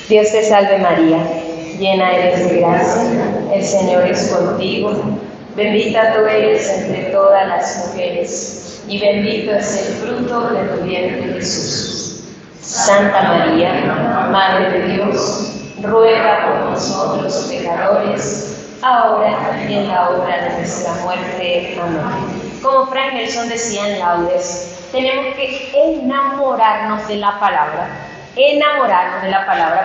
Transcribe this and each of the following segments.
Dios te salve María, llena eres de gracia, el Señor es contigo, bendita tú eres entre todas las mujeres, y bendito es el fruto de tu vientre Jesús. Santa María, Madre de Dios, ruega por nosotros pecadores, ahora y en la hora de nuestra muerte. Amén. Como Frank Nelson decía en Laudes, tenemos que enamorarnos de la palabra,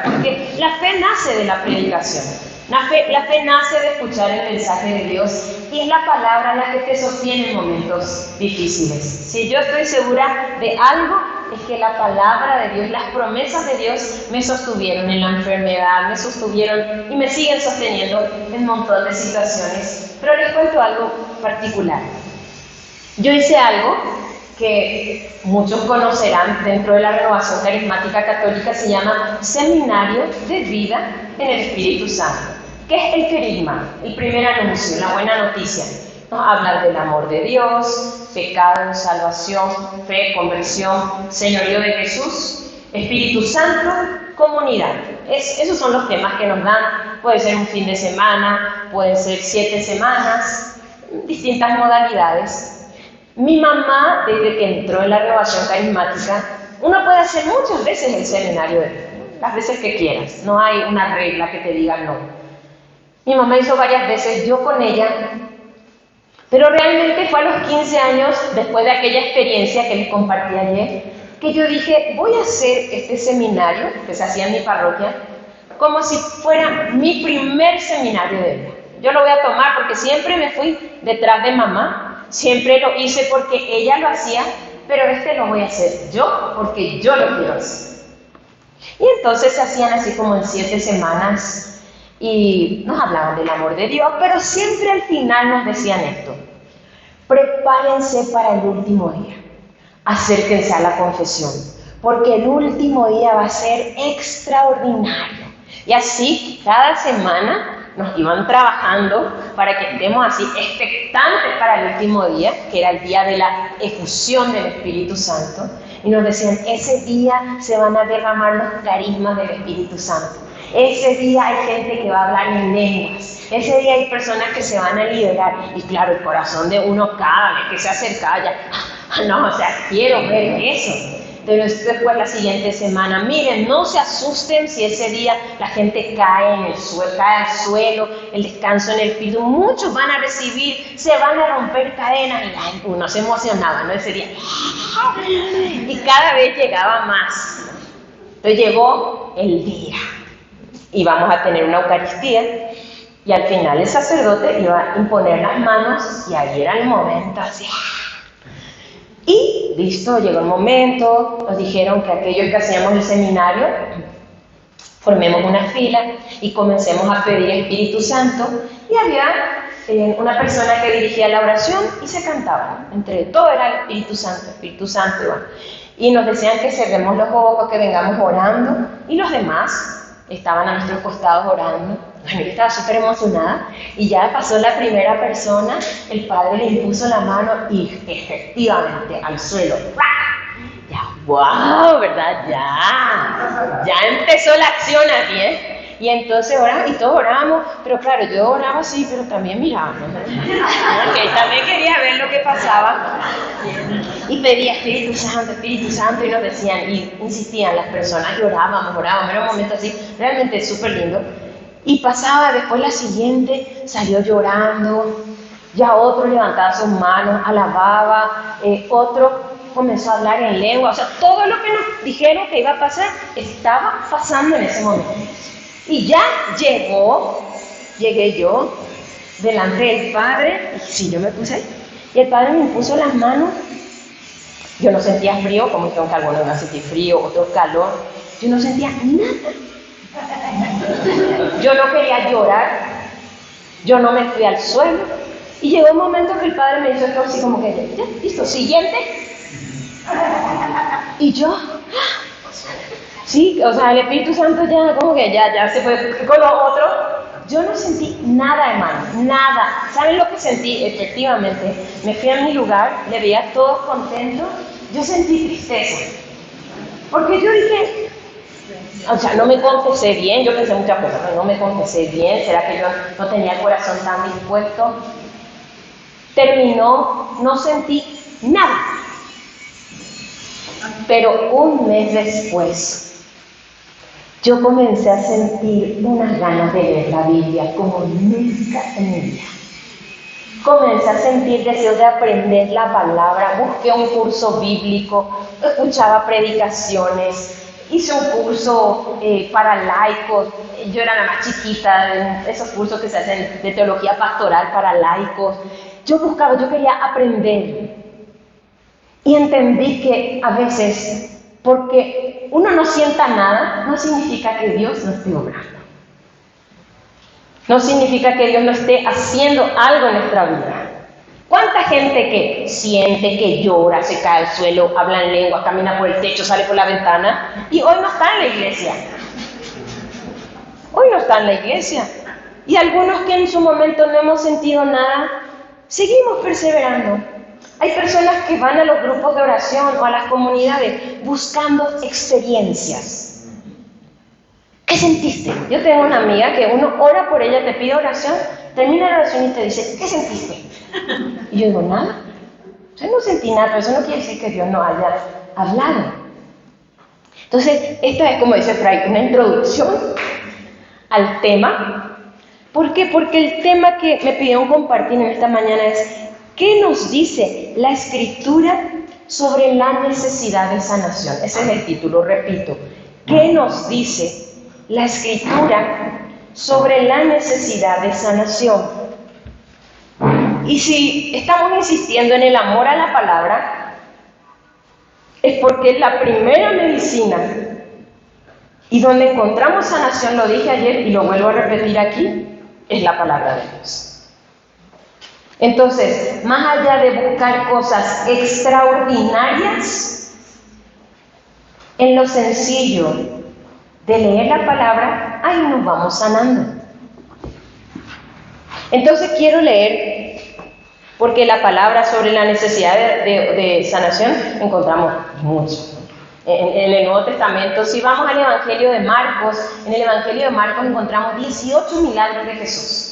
porque la fe nace de la predicación, la fe nace de escuchar el mensaje de Dios, y es la palabra la que te sostiene en momentos difíciles. Si yo estoy segura de algo, es que la palabra de Dios, las promesas de Dios me sostuvieron en la enfermedad, me sostuvieron y me siguen sosteniendo en un montón de situaciones. Pero les cuento algo particular. Yo hice algo que muchos conocerán dentro de la Renovación Carismática Católica, se llama Seminario de Vida en el Espíritu Santo. ¿Qué es el querigma? El primer anuncio, la buena noticia. Nos habla del amor de Dios, pecado, salvación, fe, conversión, señorío de Jesús, Espíritu Santo, comunidad. Esos son los temas que nos dan. Puede ser un fin de semana, pueden ser 7 semanas, distintas modalidades. Mi mamá, desde que entró en la Renovación Carismática, uno puede hacer muchas veces el seminario de vida, las veces que quieras, no hay una regla que te diga no. Mi mamá hizo varias veces, yo con ella, pero realmente fue a los 15 años, después de aquella experiencia que les compartí ayer, que yo dije, voy a hacer este seminario que se hacía en mi parroquia, como si fuera mi primer seminario de vida. Yo lo voy a tomar porque siempre me fui detrás de mamá, siempre lo hice porque ella lo hacía, pero lo voy a hacer yo porque yo lo quiero hacer. Y entonces se hacían así como en 7 semanas y nos hablaban del amor de Dios, pero siempre al final nos decían esto: prepárense para el último día, acérquense a la confesión, porque el último día va a ser extraordinario. Y así cada semana nos iban trabajando para que estemos así expectantes para el último día, que era el día de la efusión del Espíritu Santo, y nos decían, ese día se van a derramar los carismas del Espíritu Santo, ese día hay gente que va a hablar en lenguas, ese día hay personas que se van a liberar, y claro, el corazón de uno cada vez que se acercaba ya, no, o sea, quiero ver eso. Pero después la siguiente semana, miren, no se asusten si ese día la gente cae en el suelo, cae al suelo, el descanso en el espíritu, muchos van a recibir, se van a romper cadenas, y uno se emocionaba, ¿no? Ese día, y cada vez llegaba más. Entonces llegó el día, y vamos a tener una Eucaristía, y al final el sacerdote iba a imponer las manos, y ahí era el momento así. Y listo, llegó el momento, nos dijeron que aquellos que hacíamos el seminario, formemos una fila y comencemos a pedir Espíritu Santo, y había una persona que dirigía la oración y se cantaba, entre todo era el Espíritu Santo, y nos decían que cerremos los ojos, que vengamos orando, y los demás estaban a nuestros costados orando. Bueno, yo estaba súper emocionada y ya pasó la primera persona, el padre le impuso la mano y efectivamente al suelo. Ya, wow, ¿verdad? Ya empezó la acción aquí, ¿eh? Y entonces oramos, y todos orábamos, pero claro, yo oraba así, pero también miraba, ¿no? Porque también quería ver lo que pasaba. Y pedía Espíritu Santo, y nos decían, y insistían las personas, y orábamos, era un momento así, realmente súper lindo. Y pasaba después la siguiente, salió llorando, ya otro levantaba sus manos, alababa, otro comenzó a hablar en lengua, o sea, todo lo que nos dijeron que iba a pasar, estaba pasando en ese momento. Y ya llegué yo, delante del Padre, y sí, yo me puse ahí, y el Padre me impuso las manos. Yo no sentía frío, como dijeron que algunos iban a sentir frío, otros calor, yo no sentía nada. Yo no quería llorar, yo no me fui al suelo, y llegó un momento que el Padre me hizo esto así como que, ya, listo, siguiente, y yo, sí, o sea, el Espíritu Santo ya como que ya se fue con lo otro. Yo no sentí nada, hermano, nada. ¿Saben lo que sentí? Efectivamente, me fui a mi lugar, le veía a todos contentos, yo sentí tristeza, porque yo dije, O sea, no me confesé bien, yo pensé muchas cosas, pero no me confesé bien, ¿será que yo no tenía el corazón tan dispuesto? Terminó, no sentí nada. Pero un mes después, yo comencé a sentir unas ganas de leer la Biblia como nunca en mi vida. Comencé a sentir deseo de aprender la palabra, busqué un curso bíblico, escuchaba predicaciones, hice un curso para laicos, yo era la más chiquita de esos cursos que se hacen de teología pastoral para laicos. Yo quería aprender y entendí que a veces, porque uno no sienta nada, no significa que Dios no esté obrando. No significa que Dios no esté haciendo algo en nuestra vida. ¿Cuánta gente que siente, que llora, se cae al suelo, habla en lengua, camina por el techo, sale por la ventana y hoy no está en la iglesia? Hoy no está en la iglesia. Y algunos que en su momento no hemos sentido nada, seguimos perseverando. Hay personas que van a los grupos de oración o a las comunidades buscando experiencias. ¿Qué sentiste? Yo tengo una amiga que uno ora por ella, te pide oración, termina la oración y te dice, ¿qué sentiste? Y yo digo, nada. Yo no sentí nada, pero eso no quiere decir que Dios no haya hablado. Entonces, esta es, como dice Fray, una introducción al tema. ¿Por qué? Porque el tema que me pidieron compartir en esta mañana es, ¿qué nos dice la Escritura sobre la necesidad de sanación? Ese es el título, repito. ¿Qué nos dice la Escritura sobre la necesidad de sanación? Y si estamos insistiendo en el amor a la palabra, es porque la primera medicina y donde encontramos sanación, lo dije ayer y lo vuelvo a repetir aquí, es la palabra de Dios. Entonces, más allá de buscar cosas extraordinarias, en lo sencillo de leer la palabra, ahí nos vamos sanando. Entonces quiero leer, porque la palabra sobre la necesidad de sanación encontramos mucho. En el Nuevo Testamento, si vamos al Evangelio de Marcos, en el Evangelio de Marcos encontramos 18 milagros de Jesús.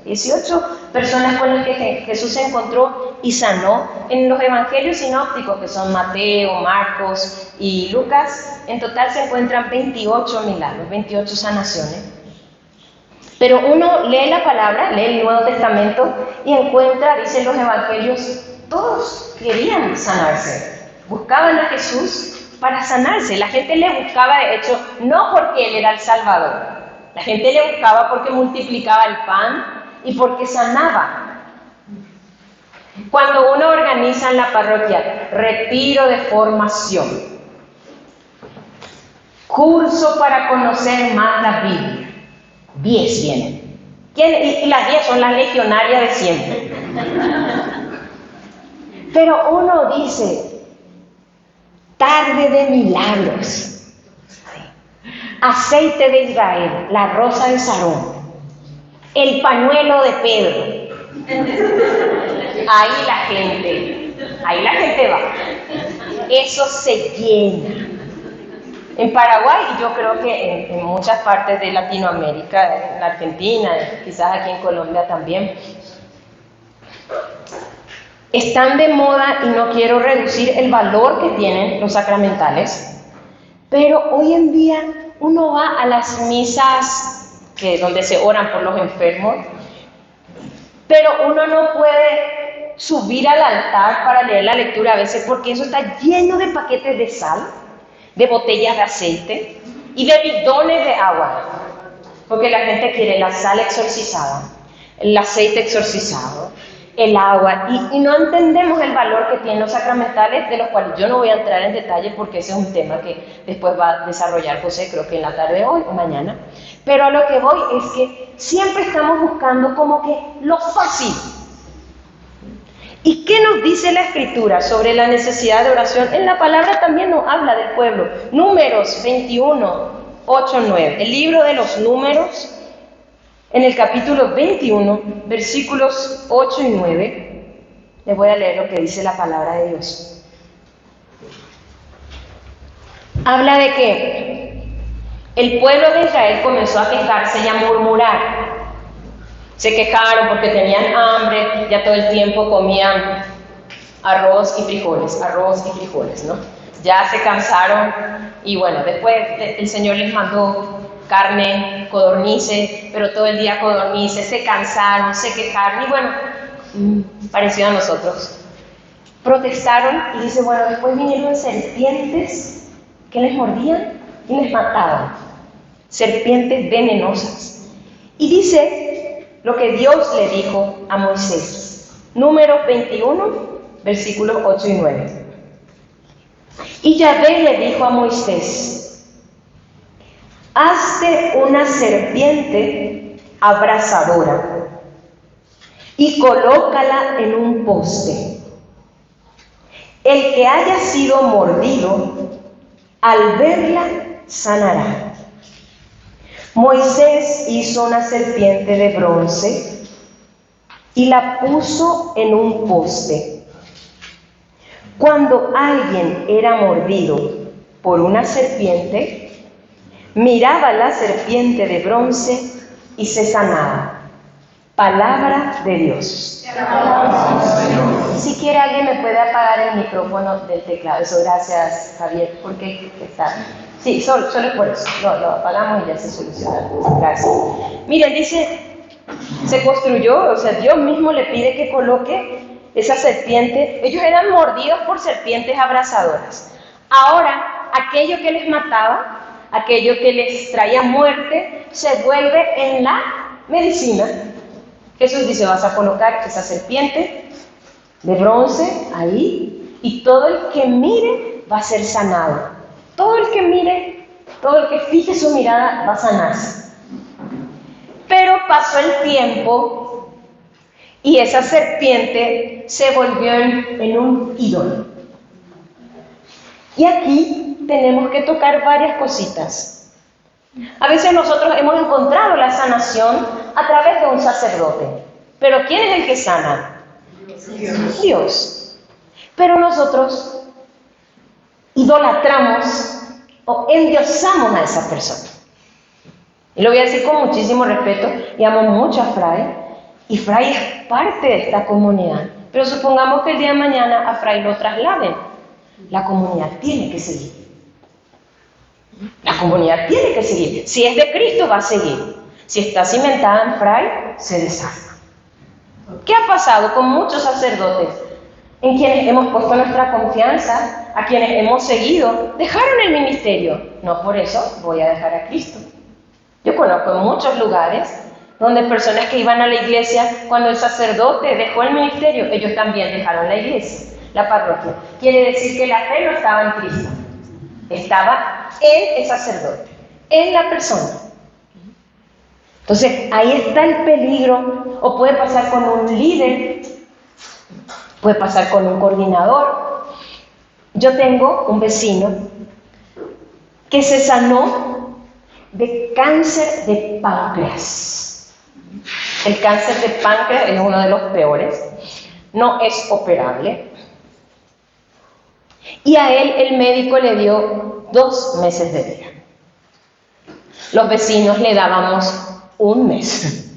18 personas con las que Jesús se encontró y sanó. En los evangelios sinópticos, que son Mateo, Marcos y Lucas, en total se encuentran 28 milagros, 28 sanaciones. Pero uno lee la palabra, lee el Nuevo Testamento y encuentra, dicen los evangelios, todos querían sanarse. Buscaban a Jesús para sanarse. La gente le buscaba, de hecho, no porque Él era el Salvador. La gente le buscaba porque multiplicaba el pan y porque sanaba. Cuando uno organiza en la parroquia retiro de formación, curso para conocer más la Biblia, 10 vienen. Y las 10 son las legionarias de siempre. Pero uno dice, tarde de milagros, aceite de Israel, la rosa de Sarón, el pañuelo de Pedro. Ahí la gente va. Eso se llena. En Paraguay, y yo creo que en muchas partes de Latinoamérica, en Argentina, quizás aquí en Colombia también, están de moda, y no quiero reducir el valor que tienen los sacramentales, pero hoy en día uno va a las misas donde se oran por los enfermos, pero uno no puede subir al altar para leer la lectura a veces porque eso está lleno de paquetes de sal, de botellas de aceite y de bidones de agua, porque la gente quiere la sal exorcizada, el aceite exorcizado, el agua, y no entendemos el valor que tienen los sacramentales, de los cuales yo no voy a entrar en detalle porque ese es un tema que después va a desarrollar José, creo que en la tarde de hoy o mañana. Pero a lo que voy es que siempre estamos buscando como que lo fácil. ¿Y qué nos dice la Escritura sobre la necesidad de oración? En la palabra también nos habla del pueblo. Números 21, 8, 9. El libro de los Números, en el capítulo 21, versículos 8 y 9, les voy a leer lo que dice la palabra de Dios. Habla de que el pueblo de Israel comenzó a quejarse y a murmurar. Se quejaron porque tenían hambre, ya todo el tiempo comían arroz y frijoles, ¿no? Ya se cansaron y bueno, después el Señor les mandó carne, codornices, pero todo el día codornices, se cansaron, se quejaron y bueno, parecido a nosotros. Protestaron y dice, bueno, después vinieron serpientes que les mordían y les mataban. Serpientes venenosas. Y dice lo que Dios le dijo a Moisés. Números 21, versículos 8 y 9. Y Yahvé le dijo a Moisés, hazte una serpiente abrasadora y colócala en un poste. El que haya sido mordido, al verla, sanará. Moisés hizo una serpiente de bronce y la puso en un poste. Cuando alguien era mordido por una serpiente, miraba la serpiente de bronce y se sanaba. Palabra de Dios. Si quiere alguien me puede apagar el micrófono del teclado. Eso, gracias Javier, porque está. Sí, solo por eso. Lo apagamos y ya se soluciona. Gracias. Miren, dice, se construyó, o sea, Dios mismo le pide que coloque esa serpiente. Ellos eran mordidos por serpientes abrasadoras. Ahora, aquello que les mataba, aquello que les traía muerte, se vuelve en la medicina. Jesús dice, vas a colocar esa serpiente de bronce ahí y todo el que mire va a ser sanado. Todo el que mire, todo el que fije su mirada va a sanarse. Pero pasó el tiempo y esa serpiente se volvió en un ídolo. Y aquí tenemos que tocar varias cositas. A veces nosotros hemos encontrado la sanación a través de un sacerdote. Pero ¿quién es el que sana? Dios. Pero nosotros idolatramos o endiosamos a esa persona. Y lo voy a decir con muchísimo respeto, y amo mucho a Fray, y Fray es parte de esta comunidad. Pero supongamos que el día de mañana a Fray lo trasladen. La comunidad tiene que seguir. La comunidad tiene que seguir. Si es de Cristo, va a seguir. Si está cimentada en Fray, se desarma. ¿Qué ha pasado con muchos sacerdotes en quienes hemos puesto nuestra confianza, a quienes hemos seguido? Dejaron el ministerio. No por eso voy a dejar a Cristo. Yo conozco muchos lugares donde personas que iban a la iglesia, cuando el sacerdote dejó el ministerio, ellos también dejaron la iglesia, la parroquia. Quiere decir que la fe no estaba en Cristo. Estaba en el sacerdote, en la persona. Entonces, ahí está el peligro, o puede pasar con un líder, puede pasar con un coordinador. Yo tengo un vecino que se sanó de cáncer de páncreas. El cáncer de páncreas es uno de los peores, no es operable. Y a él el médico le dio 2 meses de vida. Los vecinos le dábamos 1 mes.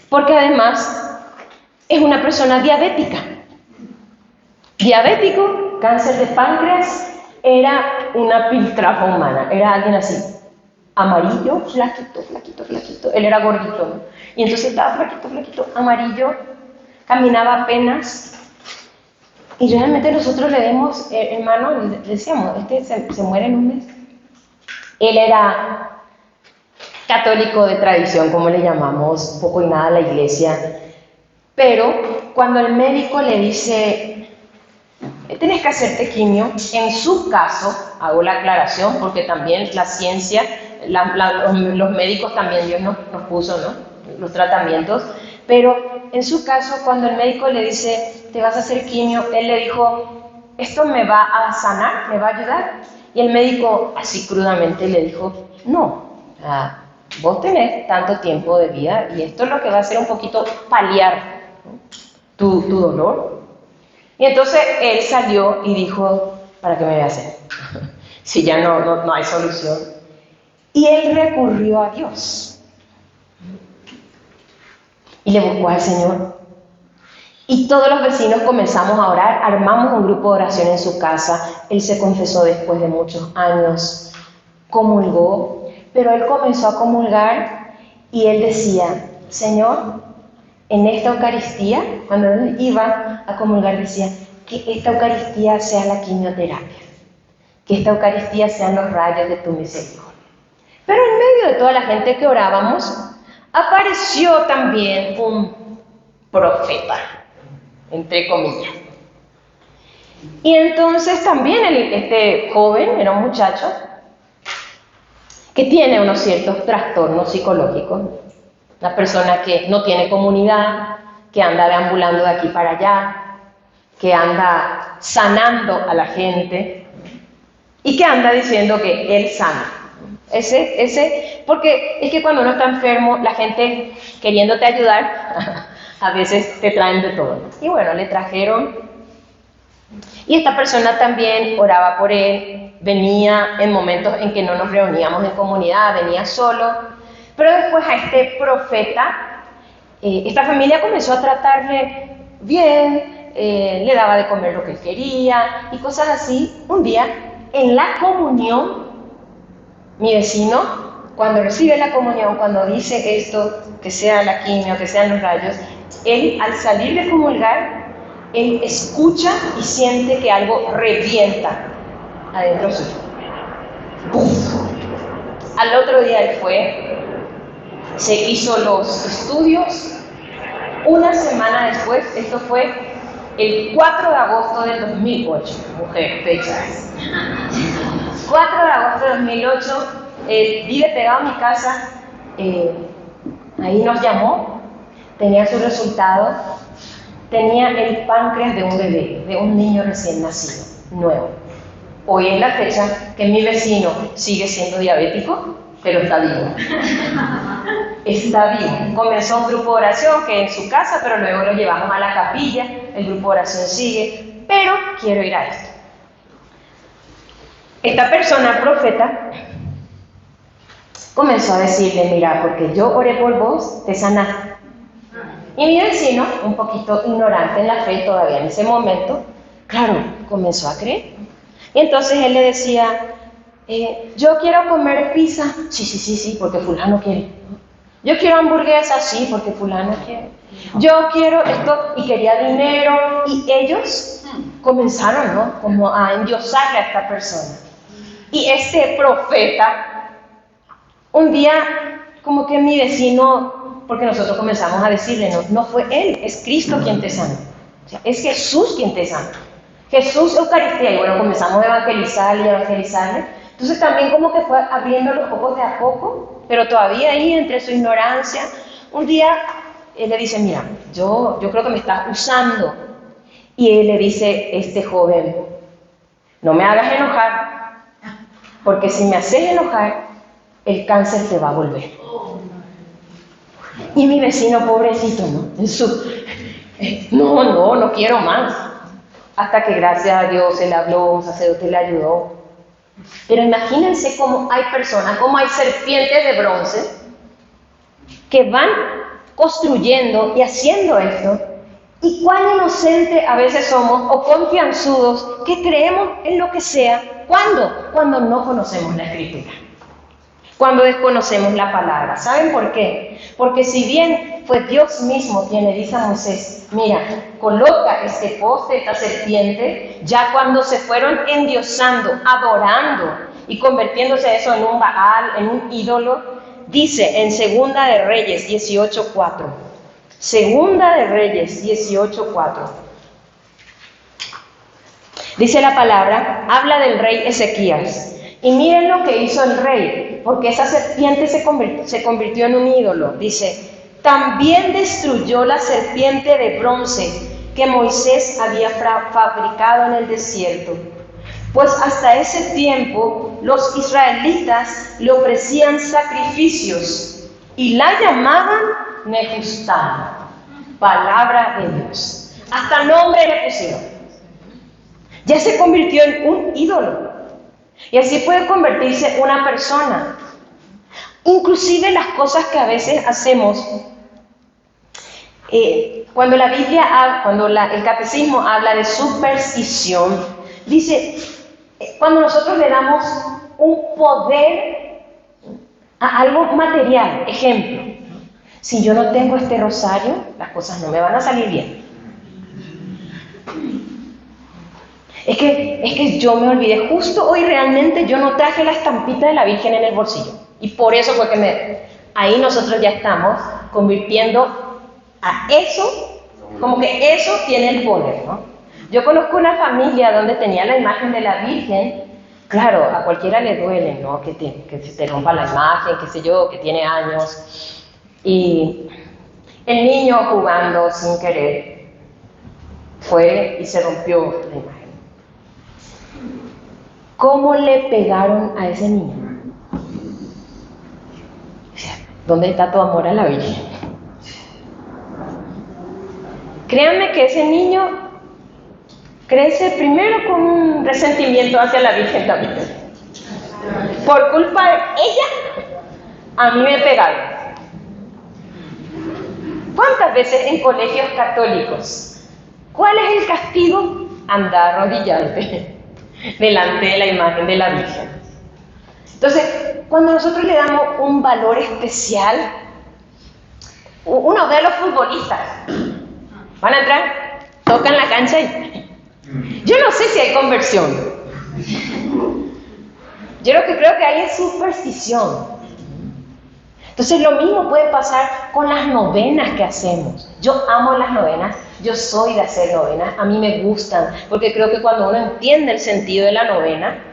Porque además es una persona diabética. Diabético, cáncer de páncreas, era una piltrafa humana. Era alguien así, amarillo, flaquito. Él era gordito, ¿no? Y entonces estaba flaquito, amarillo, caminaba apenas. Y realmente nosotros le demos, hermano, le decíamos, se muere en 1 mes. Él era católico de tradición, como le llamamos, poco y nada a la iglesia. Pero cuando el médico le dice, tienes que hacerte quimio, en su caso, hago la aclaración, porque también la ciencia, los médicos también, Dios nos puso, ¿no?, los tratamientos. Pero en su caso, cuando el médico le dice, te vas a hacer quimio, él le dijo, ¿esto me va a sanar? ¿Me va a ayudar? Y el médico, así crudamente, le dijo, no, vos tenés tanto tiempo de vida y esto es lo que va a hacer un poquito paliar, ¿no?, tu dolor. Y entonces él salió y dijo, ¿para qué me voy a hacer? Si ya no hay solución. Y él recurrió a Dios. Y le buscó al Señor. Y todos los vecinos comenzamos a orar, armamos un grupo de oración en su casa. Él se confesó después de muchos años, comulgó, pero él comenzó a comulgar y él decía, Señor, en esta Eucaristía, cuando él iba a comulgar decía, que esta Eucaristía sea la quimioterapia, que esta Eucaristía sean los rayos de tu misericordia. Pero en medio de toda la gente que orábamos, apareció también un profeta, entre comillas. Y entonces también este joven, era un muchacho, que tiene unos ciertos trastornos psicológicos, una persona que no tiene comunidad, que anda deambulando de aquí para allá, que anda sanando a la gente y que anda diciendo que él sana. Porque es que cuando uno está enfermo, la gente queriéndote ayudar, a veces te traen de todo. Y bueno, le trajeron. Y esta persona también oraba por él, venía en momentos en que no nos reuníamos en comunidad, venía solo. Pero después a este profeta, esta familia comenzó a tratarle bien, le daba de comer lo que él quería y cosas así. Un día, en la comunión, mi vecino, cuando recibe la comunión, cuando dice esto, que sea la quimio, que sean los rayos, él al salir de comulgar, él escucha y siente que algo revienta adentro suyo. ¡Buf! Al otro día él fue, se hizo los estudios. Una semana después, esto fue el 4 de agosto del 2008, mujer, fechas. 4 de agosto de 2008, vive pegado a mi casa, ahí nos llamó, tenía su resultado, tenía el páncreas de un bebé, de un niño recién nacido, nuevo. Hoy es la fecha que mi vecino sigue siendo diabético, pero está vivo. Está vivo. Comenzó un grupo de oración que en su casa, pero luego lo llevamos a la capilla, el grupo de oración sigue, pero quiero ir a esto. Esta persona, profeta, comenzó a decirle, mira, porque yo oré por vos, te sanaste. Y mi vecino, un poquito ignorante en la fe todavía en ese momento, claro, comenzó a creer. Y entonces él le decía, yo quiero comer pizza, sí, porque fulano quiere. Yo quiero hamburguesa, sí, porque fulano quiere. Yo quiero esto, y quería dinero, y ellos comenzaron, ¿no?, como a endiosarle a esta persona. Y este profeta, un día, como que mi vecino, porque nosotros comenzamos a decirle, no fue él, es Cristo quien te sana. O sea, es Jesús quien te sana. Jesús Eucaristía, y bueno, comenzamos a evangelizarle. Entonces también como que fue abriendo los ojos de a poco, pero todavía ahí, entre su ignorancia, un día él le dice, mira, yo creo que me estás usando. Y él le dice, este joven, no me hagas enojar, porque si me haces enojar, el cáncer te va a volver. Y mi vecino, pobrecito, ¿no? No quiero más. Hasta que gracias a Dios él habló, un sacerdote le ayudó. Pero imagínense cómo hay personas, cómo hay serpientes de bronce que van construyendo y haciendo esto. Y cuán inocente a veces somos o confianzudos que creemos en lo que sea. ¿Cuándo? Cuando no conocemos la Escritura. Cuando desconocemos la palabra. ¿Saben por qué? Porque si bien fue Dios mismo quien le dice a Moisés, mira, coloca este poste, esta serpiente, ya cuando se fueron endiosando, adorando y convirtiéndose eso en un Baal, en un ídolo, dice en Segunda de Reyes 18:4. Segunda de Reyes 18:4. Dice la palabra, habla del rey Ezequías. Y miren lo que hizo el rey, porque esa serpiente se convirtió en un ídolo. Dice, también destruyó la serpiente de bronce que Moisés había fabricado en el desierto. Pues hasta ese tiempo los israelitas le ofrecían sacrificios y la llamaban Nehustán, palabra de Dios. Hasta nombre le pusieron. Ya se convirtió en un ídolo. Y así puede convertirse una persona. Inclusive las cosas que a veces hacemos, cuando la Biblia, el catecismo habla de superstición, dice, cuando nosotros le damos un poder a algo material, ejemplo, si yo no tengo este rosario, las cosas no me van a salir bien. Es que yo me olvidé, justo hoy realmente yo no traje la estampita de la Virgen en el bolsillo. Y por eso fue que ahí nosotros ya estamos convirtiendo a eso, como que eso tiene el poder, ¿no? Yo conozco una familia donde tenía la imagen de la Virgen. Claro, a cualquiera le duele, ¿no? Que se te rompa la imagen, qué sé yo, que tiene años. Y el niño jugando sin querer fue y se rompió la imagen. ¿Cómo le pegaron a ese niño? ¿Dónde está tu amor a la Virgen? Créanme que ese niño crece primero con un resentimiento hacia la Virgen también. Por culpa de ella, a mí me pegaron. ¿Cuántas veces en colegios católicos? ¿Cuál es el castigo? Andar arrodillarte delante de la imagen de la Virgen. Entonces, cuando nosotros le damos un valor especial, uno ve a los futbolistas, van a entrar, tocan la cancha y yo no sé si hay conversión. Yo lo que creo que hay es superstición. Entonces lo mismo puede pasar con las novenas que hacemos. Yo amo las novenas, yo soy de hacer novenas, a mí me gustan, porque creo que cuando uno entiende el sentido de la novena,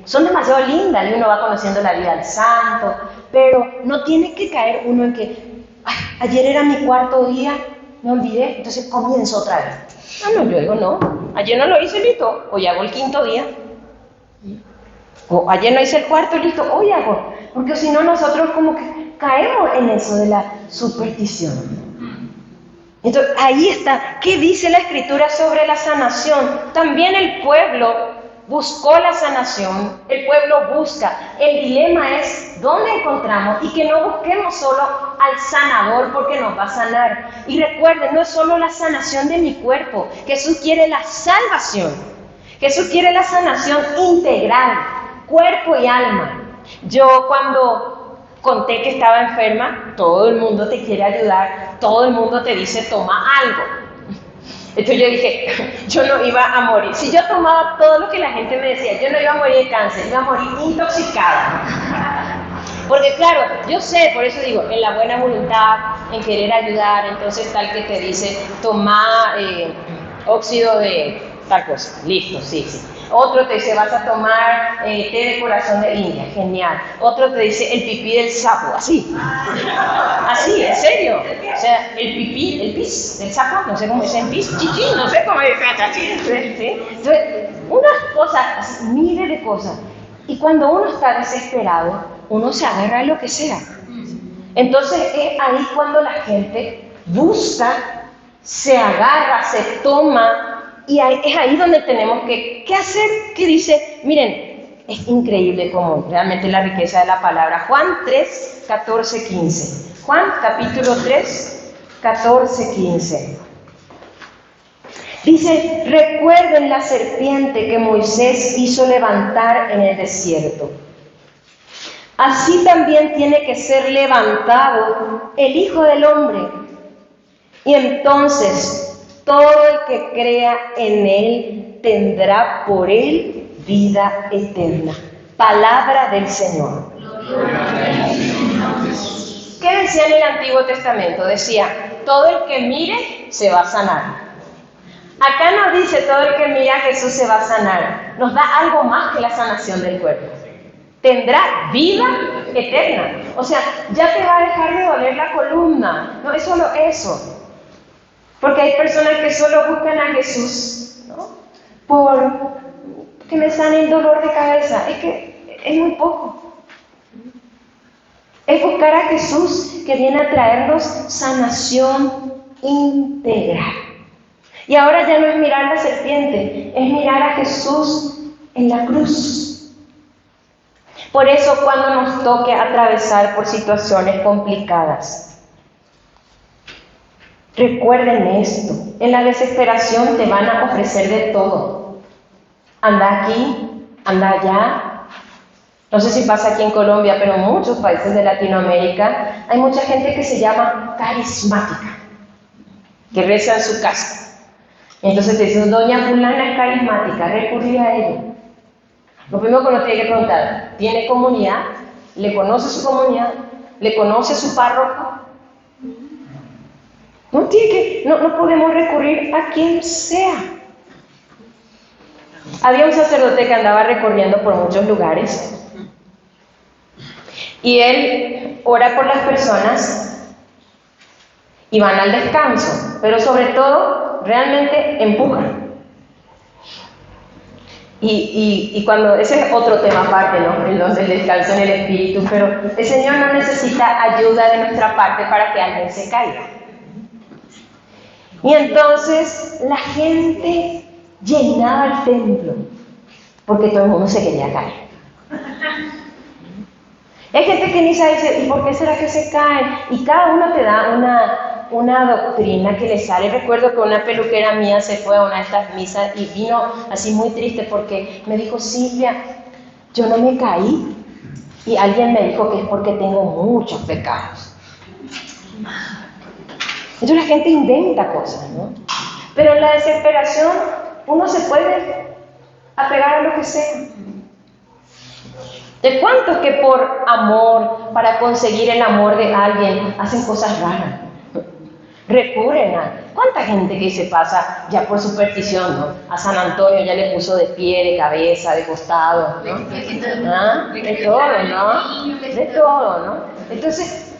son demasiado lindas y uno va conociendo la vida del santo, pero no tiene que caer uno en que, ayer era mi cuarto día, me olvidé, entonces comienzo otra vez. No, yo digo, no, ayer no lo hice, listo, hoy hago el quinto día. O ayer no hice el cuarto, listo, hoy hago. Porque si no, nosotros como que caemos en eso de la superstición. Entonces, ahí está. ¿Qué dice la Escritura sobre la sanación? También el pueblo buscó la sanación, el pueblo busca. El dilema es dónde encontramos y que no busquemos solo al sanador porque nos va a sanar. Y recuerden, no es solo la sanación de mi cuerpo, Jesús quiere la salvación. Jesús quiere la sanación integral, cuerpo y alma. Yo cuando conté que estaba enferma, todo el mundo te quiere ayudar, todo el mundo te dice toma algo. Entonces yo dije, yo no iba a morir. Si yo tomaba todo lo que la gente me decía, yo no iba a morir de cáncer, iba a morir intoxicada. Porque claro, yo sé, por eso digo, en la buena voluntad, en querer ayudar, entonces tal que te dice toma óxido de tal cosa, listo, sí. Otro te dice, vas a tomar té de corazón de India, genial. Otro te dice, el pipí del sapo, así, en serio. O sea, el pipí, el pis del sapo, no sé cómo dicen pis, chichi, no sé cómo dicen así. ¿Sí? Entonces, unas cosas, así, miles de cosas. Y cuando uno está desesperado, uno se agarra a lo que sea. Entonces, es ahí cuando la gente busca, se agarra, se toma. Y es ahí donde tenemos que hacer, que dice, miren, es increíble como realmente la riqueza de la palabra. Juan 3, 14, 15. Juan capítulo 3, 14, 15. Dice, recuerden la serpiente que Moisés hizo levantar en el desierto. Así también tiene que ser levantado el Hijo del Hombre. Y entonces todo el que crea en Él tendrá por Él vida eterna. Palabra del Señor. ¿Qué decía en el Antiguo Testamento? Decía, todo el que mire se va a sanar. Acá nos dice, todo el que mira a Jesús se va a sanar. Nos da algo más que la sanación del cuerpo. Tendrá vida eterna. O sea, ya te va a dejar de doler la columna. No es solo eso. Porque hay personas que solo buscan a Jesús, ¿no? Por que me sane el dolor de cabeza. Es que es muy poco. Es buscar a Jesús que viene a traernos sanación integral. Y ahora ya no es mirar la serpiente, es mirar a Jesús en la cruz. Por eso cuando nos toque atravesar por situaciones complicadas, recuerden esto, en la desesperación te van a ofrecer de todo. Anda aquí, anda allá. No sé si pasa aquí en Colombia, pero en muchos países de Latinoamérica hay mucha gente que se llama carismática, que reza en su casa. Entonces te dicen, doña fulana es carismática, recurrí a ella. Lo primero que uno tiene que preguntar, ¿tiene comunidad? ¿Le conoce su comunidad? ¿Le conoce su párroco? No podemos recurrir a quien sea. Había un sacerdote que andaba recorriendo por muchos lugares y él ora por las personas y van al descanso, pero sobre todo realmente empujan. Y cuando, ese es otro tema aparte, ¿no? El descanso en el espíritu, pero el Señor no necesita ayuda de nuestra parte para que alguien se caiga. Y entonces la gente llenaba el templo, porque todo el mundo se quería caer. Hay gente que ni sabe, ¿y por qué será que se caen? Y cada uno te da una doctrina que le sale. Recuerdo que una peluquera mía se fue a una de estas misas y vino así muy triste porque me dijo, Silvia, yo no me caí. Y alguien me dijo que es porque tengo muchos pecados. Entonces la gente inventa cosas, ¿no? Pero en la desesperación uno se puede apegar a lo que sea. ¿De cuántos que por amor, para conseguir el amor de alguien, hacen cosas raras? Recurren a... ¿Cuánta gente que se pasa ya por superstición, ¿no? A San Antonio ya le puso de pie, de cabeza, de costado, ¿no? De todo, ¿no? De todo, ¿no? Entonces,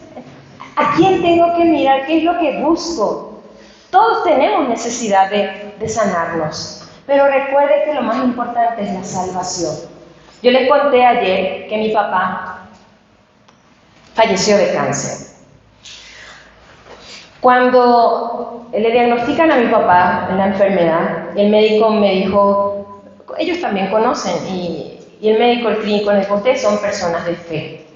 ¿a quién tengo que mirar? ¿Qué es lo que busco? Todos tenemos necesidad de sanarnos, pero recuerde que lo más importante es la salvación. Yo les conté ayer que mi papá falleció de cáncer. Cuando le diagnostican a mi papá la enfermedad, el médico me dijo, ellos también conocen, y el médico, el clínico, les dijo, ustedes son personas de fe.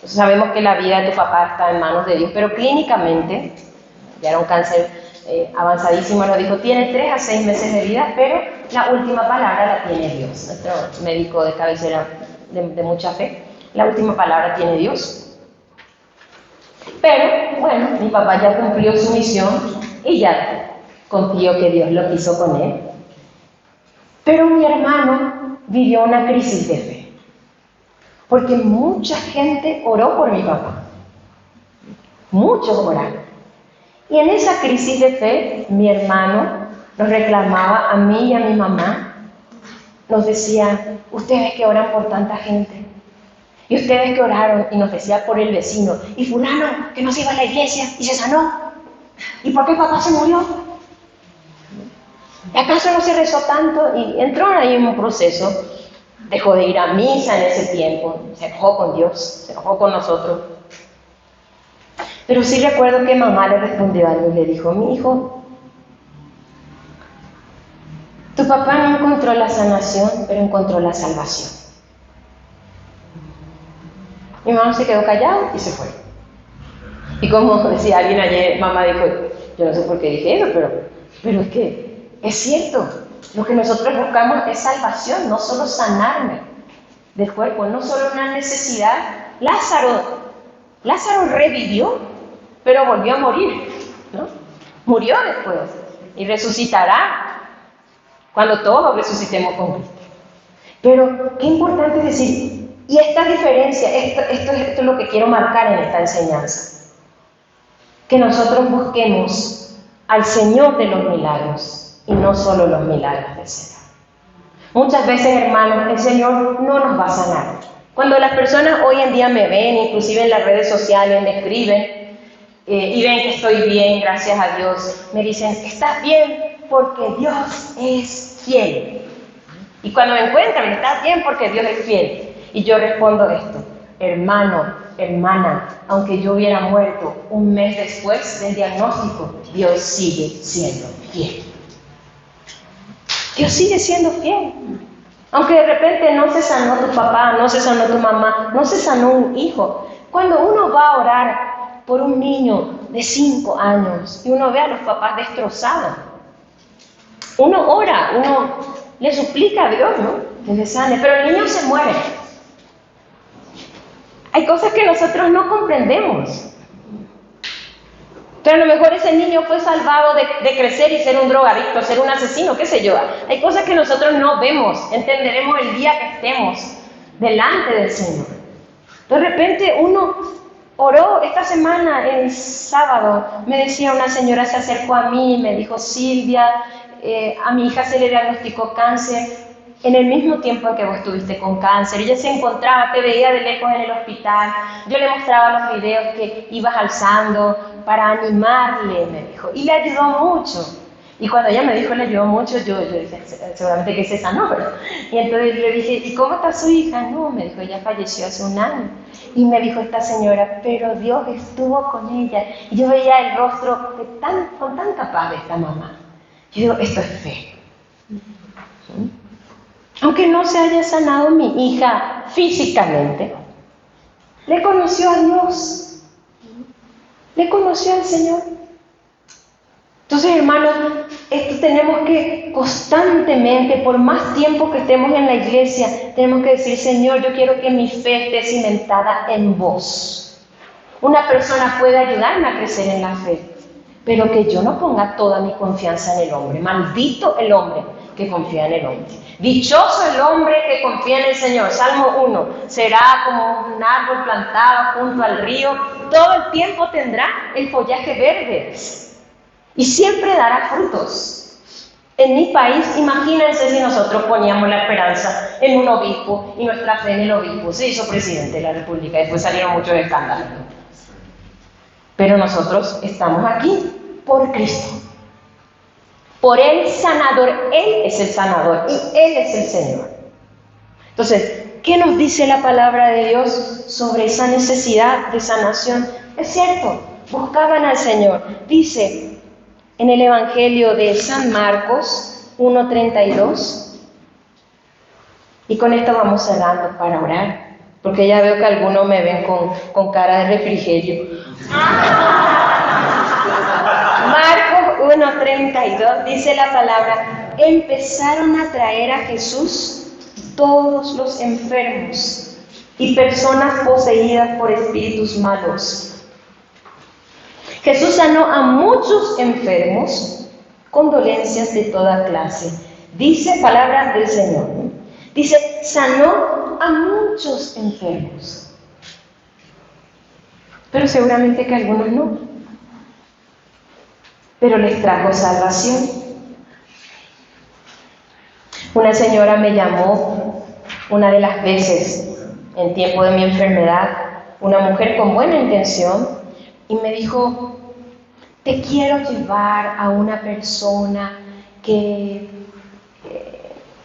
Sabemos que la vida de tu papá está en manos de Dios, pero clínicamente, ya era un cáncer avanzadísimo, nos dijo, tiene 3 a 6 meses de vida, pero la última palabra la tiene Dios. Nuestro médico de cabecera de mucha fe, la última palabra tiene Dios. Pero, bueno, mi papá ya cumplió su misión y ya confío que Dios lo quiso con él. Pero mi hermano vivió una crisis de fe, porque mucha gente oró por mi papá. Muchos oraron. Y en esa crisis de fe, mi hermano nos reclamaba a mí y a mi mamá, nos decía, ustedes que oran por tanta gente, y ustedes que oraron, y nos decía por el vecino, y fulano que no se iba a la iglesia y se sanó, ¿y por qué papá se murió? ¿Acaso no se rezó tanto? Y entró ahí en un proceso, dejó de ir a misa en ese tiempo, se enojó con Dios, se enojó con nosotros. Pero sí recuerdo que mamá le respondió algo y le dijo, mi hijo, tu papá no encontró la sanación, pero encontró la salvación. Mi mamá se quedó callado y se fue. Y como decía alguien ayer, mamá dijo, yo no sé por qué dije eso, pero es que es cierto, lo que nosotros buscamos es salvación, no solo sanarme del cuerpo, no solo una necesidad. Lázaro revivió, pero volvió a morir, ¿no? Murió después y resucitará cuando todos resucitemos con Cristo. Pero qué importante es decir, y esta diferencia, esto es lo que quiero marcar en esta enseñanza, que nosotros busquemos al Señor de los milagros y no solo los milagros del Señor. Muchas veces, hermanos, el Señor no nos va a sanar. Cuando las personas hoy en día me ven, inclusive en las redes sociales, me escriben y ven que estoy bien, gracias a Dios, me dicen, estás bien porque Dios es fiel. Y cuando me encuentran, estás bien porque Dios es fiel. Y yo respondo esto, hermano, hermana, aunque yo hubiera muerto un mes después del diagnóstico, Dios sigue siendo fiel. Dios sigue siendo fiel. Aunque de repente no se sanó tu papá, no se sanó tu mamá, no se sanó un hijo. Cuando uno va a orar por un niño de 5 años y uno ve a los papás destrozados, uno ora, uno le suplica a Dios, ¿no? Que le sane, pero el niño se muere. Hay cosas que nosotros no comprendemos. Pero a lo mejor ese niño fue salvado de crecer y ser un drogadicto, ser un asesino, qué sé yo. Hay cosas que nosotros no vemos, entenderemos el día que estemos delante del Señor. De repente uno oró esta semana, el sábado, me decía una señora, se acercó a mí y me dijo, Silvia, a mi hija se le diagnosticó cáncer en el mismo tiempo en que vos estuviste con cáncer. Ella se encontraba, te veía de lejos en el hospital, yo le mostraba los videos que ibas alzando para animarle, me dijo, y le ayudó mucho. Y cuando ella me dijo le ayudó mucho, yo dije, seguramente que se sanó, ¿verdad? Y entonces le dije, ¿y cómo está su hija? No, me dijo, ella falleció hace 1 año. Y me dijo esta señora, pero Dios estuvo con ella. Y yo veía el rostro con tanta paz de esta mamá. Yo digo, esto es fe. Aunque no se haya sanado mi hija físicamente, le conoció a Dios, le conoció al Señor. Entonces, hermanos, esto tenemos que constantemente, por más tiempo que estemos en la iglesia, tenemos que decir, Señor, yo quiero que mi fe esté cimentada en vos. Una persona puede ayudarme a crecer en la fe, pero que yo no ponga toda mi confianza en el hombre. Maldito el hombre que confía en el hombre. Dichoso el hombre que confía en el Señor. Salmo 1. Será como un árbol plantado junto al río. Todo el tiempo tendrá el follaje verde y siempre dará frutos. En mi país, imagínense si nosotros poníamos la esperanza en un obispo y nuestra fe en el obispo. Se hizo presidente de la República, después salieron muchos escándalos. Pero nosotros estamos aquí por Cristo. Por el sanador, Él es el sanador y Él es el Señor. Entonces, ¿qué nos dice la palabra de Dios sobre esa necesidad de sanación? Es cierto, buscaban al Señor. Dice en el Evangelio de San Marcos 1:32, y con esto vamos cerrando para orar, porque ya veo que algunos me ven con cara de refrigerio. Marcos 1:32 dice la palabra, empezaron a traer a Jesús todos los enfermos y personas poseídas por espíritus malos. Jesús sanó a muchos enfermos con dolencias de toda clase. Dice palabra del Señor. Dice, sanó a muchos enfermos. Pero seguramente que algunos no. Pero les trajo salvación. Una señora me llamó una de las veces en tiempo de mi enfermedad, una mujer con buena intención, y me dijo, te quiero llevar a una persona que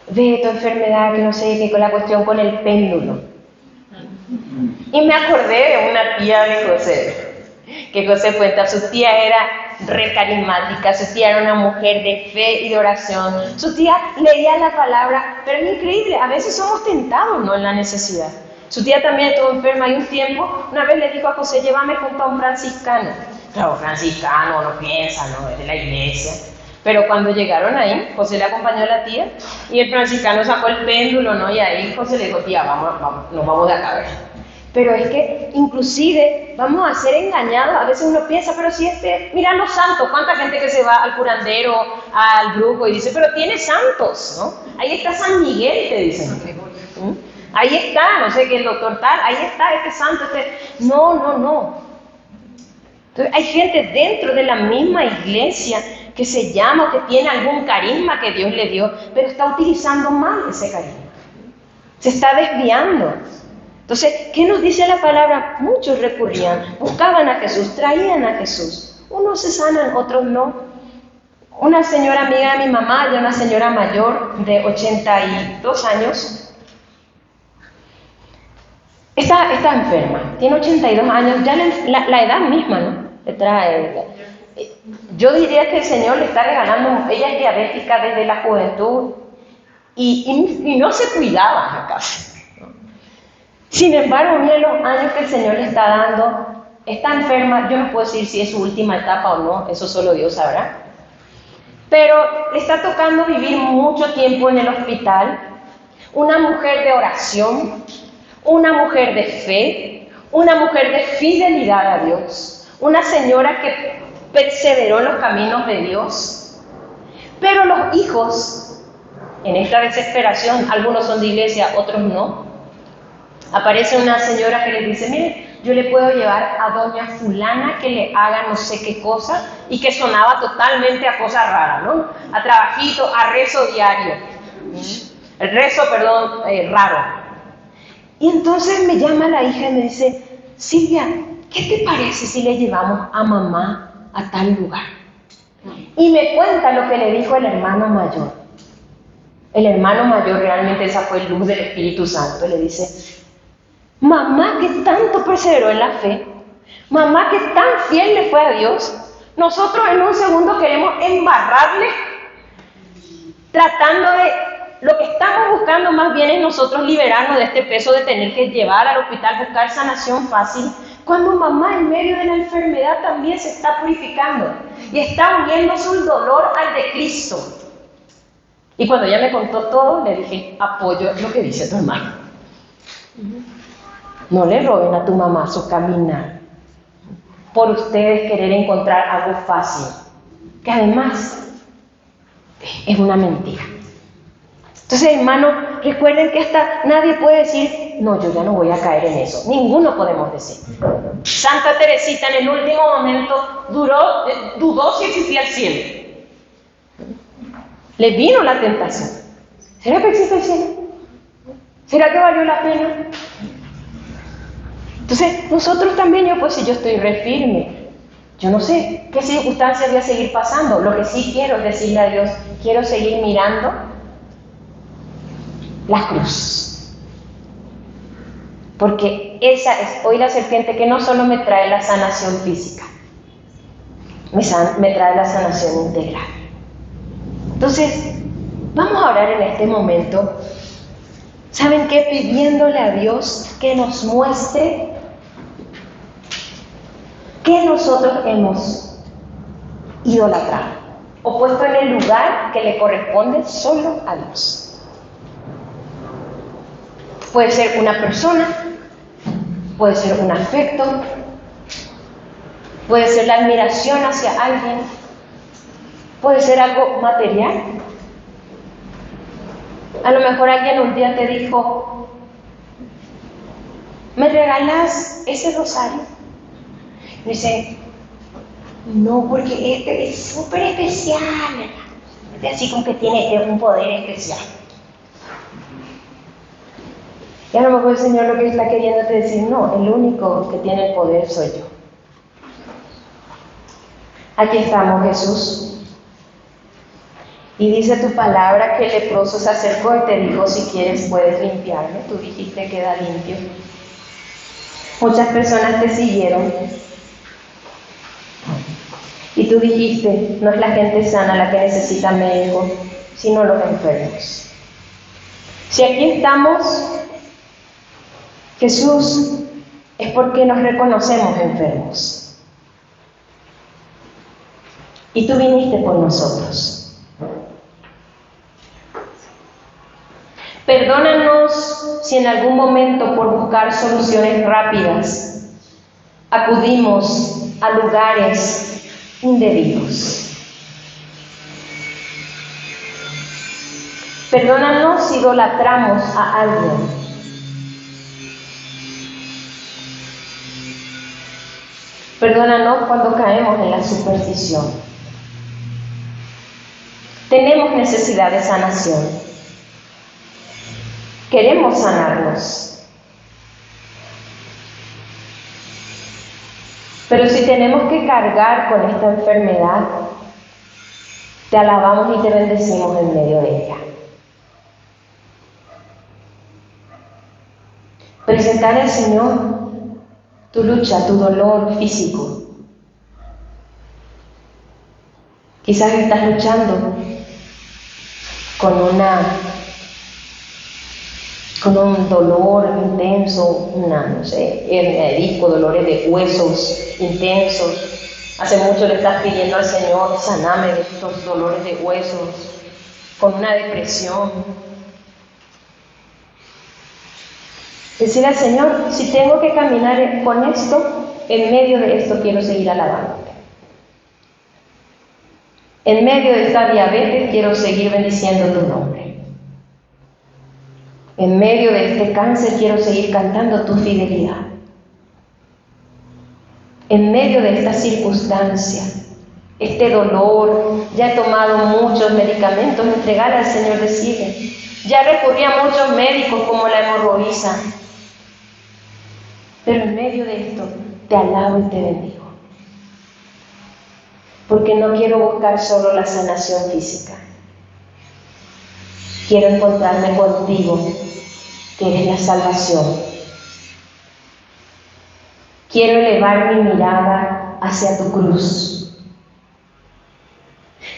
ve tu enfermedad, que no sé qué, con la cuestión con el péndulo. Y me acordé de una tía de José, que José cuenta, su tía era re carismática, su tía era una mujer de fe y de oración, su tía leía la palabra, pero es increíble, a veces somos tentados, ¿no?, en la necesidad. Su tía también estuvo enferma y un tiempo, una vez le dijo a José, llévame junto a un franciscano. Claro, franciscano no piensa, no, es de la iglesia. Pero cuando llegaron ahí, José le acompañó a la tía y el franciscano sacó el péndulo, ¿no? Y ahí José le dijo, tía, nos vamos de acá, ¿verdad? Pero es que inclusive vamos a ser engañados, a veces uno piensa, pero si mira los santos, cuánta gente que se va al curandero, al brujo y dice, pero tiene santos, ¿no? Ahí está San Miguel, te dicen. Ahí está, no sé qué, el doctor tal, ahí está este santo, No. Entonces, hay gente dentro de la misma iglesia que se llama, que tiene algún carisma que Dios le dio, pero está utilizando mal ese carisma. Se está desviando. Entonces, ¿qué nos dice la palabra? Muchos recurrían, buscaban a Jesús, traían a Jesús. Unos se sanan, otros no. Una señora amiga de mi mamá, ya una señora mayor de 82 años, está enferma, tiene 82 años, ya la edad misma, ¿no? Le trae. Yo diría que el Señor le está regalando, ella es diabética desde la juventud y no se cuidaba en la casa. Sin embargo, miren los años que el Señor le está dando. Está enferma, yo no puedo decir si es su última etapa o no, eso solo Dios sabrá. Pero le está tocando vivir mucho tiempo en el hospital. Una mujer de oración, una mujer de fe, una mujer de fidelidad a Dios, una señora que perseveró en los caminos de Dios. Pero los hijos, en esta desesperación, algunos son de iglesia, otros no, aparece una señora que les dice, mire, yo le puedo llevar a doña fulana que le haga no sé qué cosa, y que sonaba totalmente a cosa rara, ¿no? A trabajito, a rezo diario. El rezo, raro. Y entonces me llama la hija y me dice, Silvia, ¿qué te parece si le llevamos a mamá a tal lugar? Y me cuenta lo que le dijo el hermano mayor. El hermano mayor, realmente esa fue luz del Espíritu Santo, le dice, mamá que tanto perseveró en la fe, mamá que tan fiel le fue a Dios, nosotros en un segundo queremos embarrarle, tratando de, lo que estamos buscando más bien es nosotros liberarnos de este peso de tener que llevar al hospital, buscar sanación fácil, cuando mamá en medio de la enfermedad también se está purificando y está uniendo su dolor al de Cristo. Y cuando ella me contó todo, le dije, apoyo lo que dice tu hermano. No le roben a tu mamá su caminar por ustedes querer encontrar algo fácil, que además es una mentira. Entonces, hermanos, recuerden que hasta nadie puede decir, no, yo ya no voy a caer en eso. Ninguno podemos decir. Santa Teresita en el último momento dudó si existía el cielo. Le vino la tentación. ¿Será que existe el cielo? ¿Será que valió la pena? Entonces, nosotros también, si yo estoy re firme, yo no sé qué circunstancias voy a seguir pasando. Lo que sí quiero es decirle a Dios, quiero seguir mirando la cruz. Porque esa es hoy la serpiente que no solo me trae la sanación física, me trae la sanación integral. Entonces, vamos a orar en este momento. ¿Saben qué? Pidiéndole a Dios que nos muestre que nosotros hemos idolatrado o puesto en el lugar que le corresponde solo a Dios. Puede ser una persona, puede ser un afecto, puede ser la admiración hacia alguien, puede ser algo material. A lo mejor alguien un día te dijo, ¿me regalas ese rosario? Y dice, no, porque este es súper especial, ¿verdad? Así como que tiene un poder especial. Y a lo mejor el Señor lo que está queriendo es decir, no, el único que tiene el poder soy yo. Aquí estamos, Jesús. Y dice tu palabra que el leproso se acercó y te dijo, si quieres puedes limpiarme. Tú dijiste, queda limpio. Muchas personas te siguieron. Y tú dijiste, no es la gente sana la que necesita médico, sino los enfermos. Si aquí estamos, Jesús, es porque nos reconocemos enfermos. Y tú viniste por nosotros. Perdónanos si en algún momento por buscar soluciones rápidas acudimos a lugares indebidos. Perdónanos si idolatramos a alguien. Perdónanos cuando caemos en la superstición. Tenemos necesidad de sanación. Queremos sanarnos. Pero si tenemos que cargar con esta enfermedad, te alabamos y te bendecimos en medio de ella. Presentar al Señor tu lucha, tu dolor físico. Quizás estás luchando con una con un dolor intenso, no sé, hernia de disco, dolores de huesos intensos. Hace mucho le estás pidiendo al Señor, saname de estos dolores de huesos, con una depresión. Decirle al Señor, si tengo que caminar con esto, en medio de esto quiero seguir alabándote. En medio de esta diabetes quiero seguir bendiciendo tu nombre. En medio de este cáncer quiero seguir cantando tu fidelidad. En medio de esta circunstancia, este dolor, ya he tomado muchos medicamentos, entregar al Señor, decirle, ya recurrí a muchos médicos como la hemorroísa, pero en medio de esto te alabo y te bendigo, porque no quiero buscar solo la sanación física, quiero encontrarme contigo, que eres la salvación. Quiero elevar mi mirada hacia tu cruz.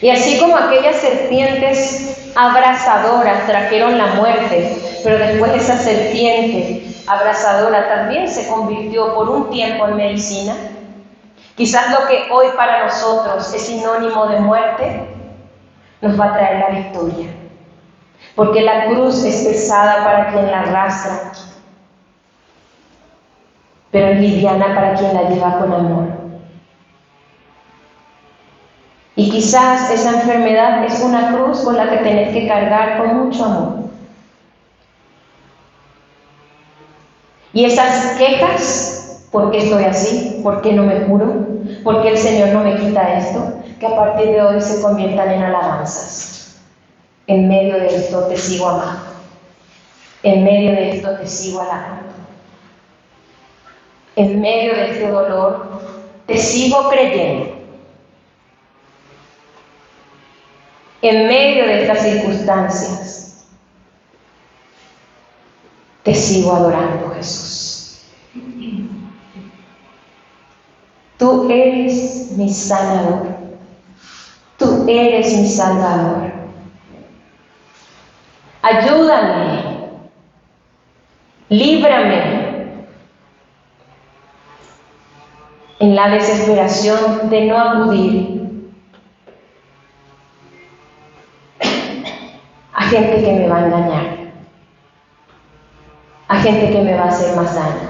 Y así como aquellas serpientes abrasadoras trajeron la muerte, pero después esa serpiente abrasadora también se convirtió por un tiempo en medicina. Quizás lo que hoy para nosotros es sinónimo de muerte, nos va a traer la victoria. Porque la cruz es pesada para quien la arrastra, pero es liviana para quien la lleva con amor. Y quizás esa enfermedad es una cruz con la que tenés que cargar con mucho amor. Y esas quejas, ¿por qué estoy así? ¿Por qué no me curo? ¿Por qué el Señor no me quita esto? Que a partir de hoy se conviertan en alabanzas. En medio de esto te sigo amando. En medio de esto te sigo alabando. En medio de este dolor te sigo creyendo. En medio de estas circunstancias te sigo adorando, Jesús. Tú eres mi sanador. Tú eres mi salvador. Ayúdame, líbrame en la desesperación de no acudir a gente que me va a engañar, a gente que me va a hacer más daño.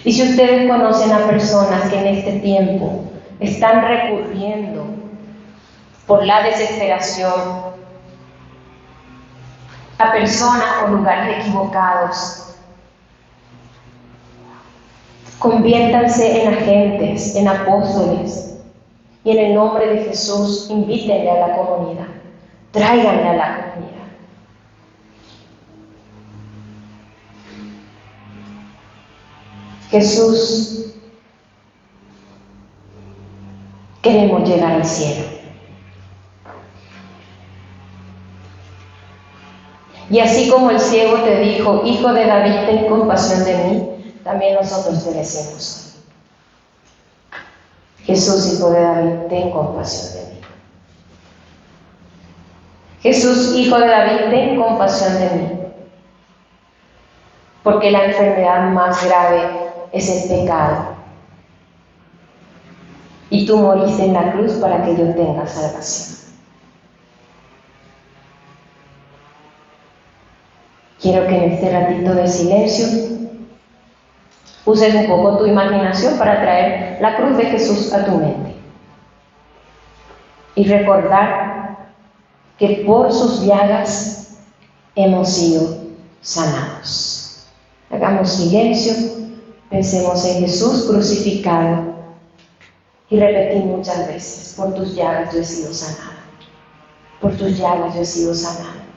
Y si ustedes conocen a personas que en este tiempo están recurriendo por la desesperación a personas o lugares equivocados, conviértanse en agentes, en apóstoles, y en el nombre de Jesús invítenle a la comunidad, tráiganle a la comunidad. Jesús, queremos llegar al cielo. Y así como el ciego te dijo, Hijo de David, ten compasión de mí, también nosotros te decimos, Jesús, Hijo de David, ten compasión de mí. Jesús, Hijo de David, ten compasión de mí. Porque la enfermedad más grave es el pecado. Y tú moriste en la cruz para que yo tenga salvación. Quiero que en este ratito de silencio uses un poco tu imaginación para traer la cruz de Jesús a tu mente y recordar que por sus llagas hemos sido sanados. Hagamos silencio, pensemos en Jesús crucificado y repetí muchas veces, por tus llagas yo he sido sanado, por tus llagas yo he sido sanado.